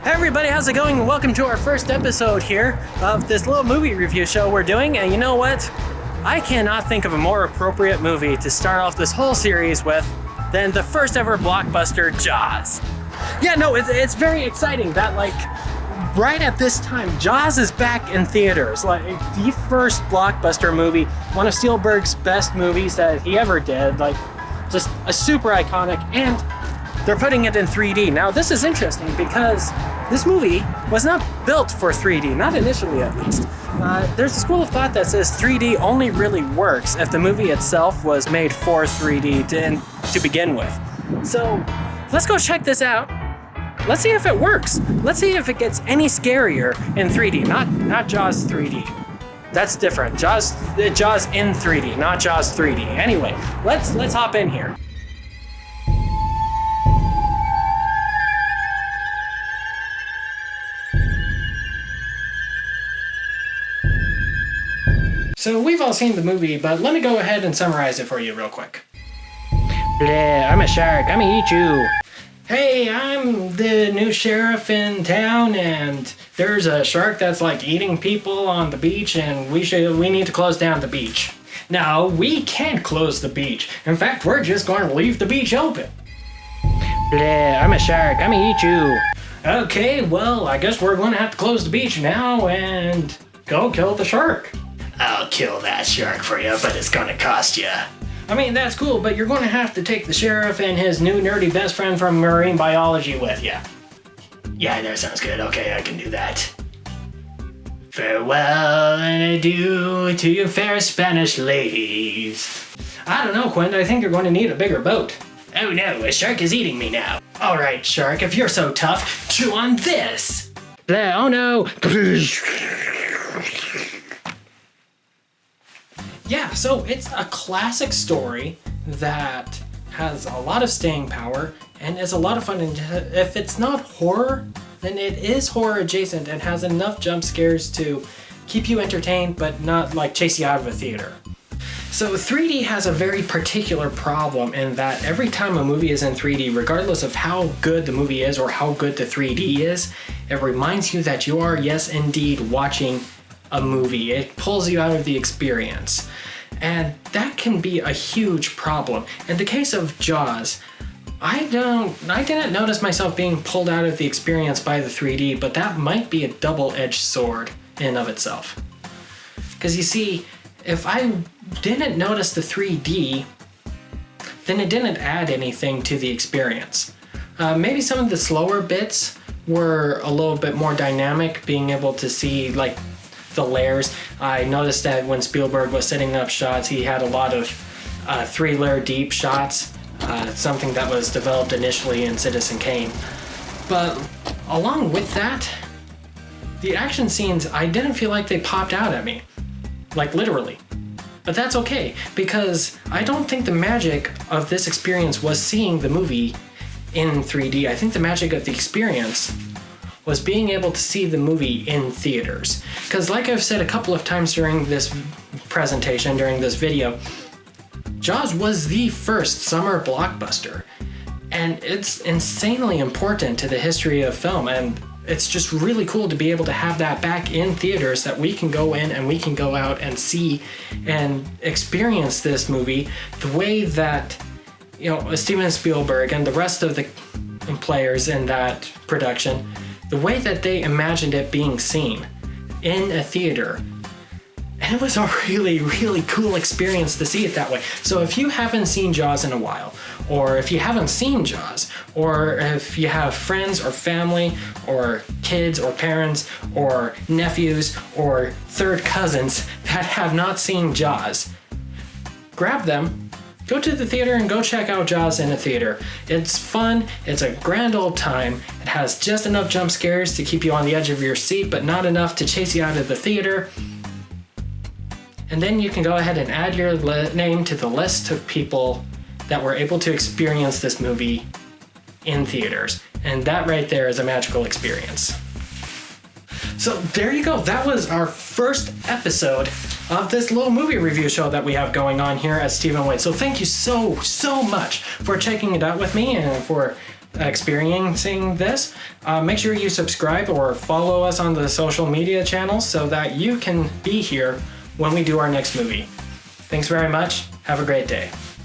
Hey everybody, how's it going? And welcome to our first episode here of this little movie review show we're doing. And you know what? I cannot think of a more appropriate movie to start off this whole series with than the first ever blockbuster, Jaws. Yeah, no, it's very exciting that right at this time, Jaws is back in theaters. Like the first blockbuster movie, one of Spielberg's best movies that he ever did. Like just a super iconic, and they're putting it in 3D. Now this is interesting because this movie was not built for 3D, not initially at least. There's a school of thought that says 3D only really works if the movie itself was made for 3D to begin with. So let's go check this out. Let's see if it works. Let's see if it gets any scarier in 3D, not Jaws 3D. That's different. Jaws in 3D, not Jaws 3D. Anyway, let's hop in here. So we've all seen the movie, but let me go ahead and summarize it for you real quick. Bleh, I'm a shark, I'm gonna eat you. Hey, I'm the new sheriff in town, and there's a shark that's eating people on the beach, and we need to close down the beach. No, we can't close the beach. In fact, we're just going to leave the beach open. Bleh, I'm a shark, I'm gonna eat you. Okay, well, I guess we're going to have to close the beach now and go kill the shark. I'll kill that shark for you, but it's gonna cost you. I mean, that's cool, but you're gonna have to take the sheriff and his new nerdy best friend from marine biology with you. Yeah, that sounds good. Okay, I can do that. Farewell and adieu to you fair Spanish ladies. I don't know, Quinn, I think you're going to need a bigger boat. Oh no, a shark is eating me now. Alright, shark, if you're so tough, chew on this. Oh no. Yeah, so it's a classic story that has a lot of staying power and is a lot of fun. And if it's not horror, then it is horror adjacent and has enough jump scares to keep you entertained but not chase you out of a theater. So 3D has a very particular problem in that every time a movie is in 3D, regardless of how good the movie is or how good the 3D is, it reminds you that you are, yes indeed, watching a movie. It pulls you out of the experience. And that can be a huge problem. In the case of Jaws, I didn't notice myself being pulled out of the experience by the 3D, but that might be a double-edged sword in and of itself. Because you see, if I didn't notice the 3D, then it didn't add anything to the experience. Maybe some of the slower bits were a little bit more dynamic, being able to see the layers. I noticed that when Spielberg was setting up shots, he had a lot of 3-layer deep shots, something that was developed initially in Citizen Kane. But along with that, the action scenes, I didn't feel like they popped out at me, literally. But that's okay, because I don't think the magic of this experience was seeing the movie in 3D. I think the magic of the experience was being able to see the movie in theaters. Because like I've said a couple of times during this presentation, during this video, Jaws was the first summer blockbuster. And it's insanely important to the history of film, and it's just really cool to be able to have that back in theaters, that we can go in and we can go out and see and experience this movie the way that, Steven Spielberg and the rest of the players in that production, the way that they imagined it being seen in a theater. And it was a really, really cool experience to see it that way. So if you haven't seen Jaws in a while, or if you haven't seen Jaws, or if you have friends or family or kids or parents or nephews or third cousins that have not seen Jaws, grab them, go to the theater and go check out Jaws in a theater. It's fun, it's a grand old time, it has just enough jump scares to keep you on the edge of your seat, but not enough to chase you out of the theater. And then you can go ahead and add your name to the list of people that were able to experience this movie in theaters. And that right there is a magical experience. So there you go. That was our first episode of this little movie review show that we have going on here at Stephen Wade. So thank you so much for checking it out with me and for experiencing this, make sure you subscribe or follow us on the social media channels so that you can be here when we do our next movie. Thanks very much. Have a great day.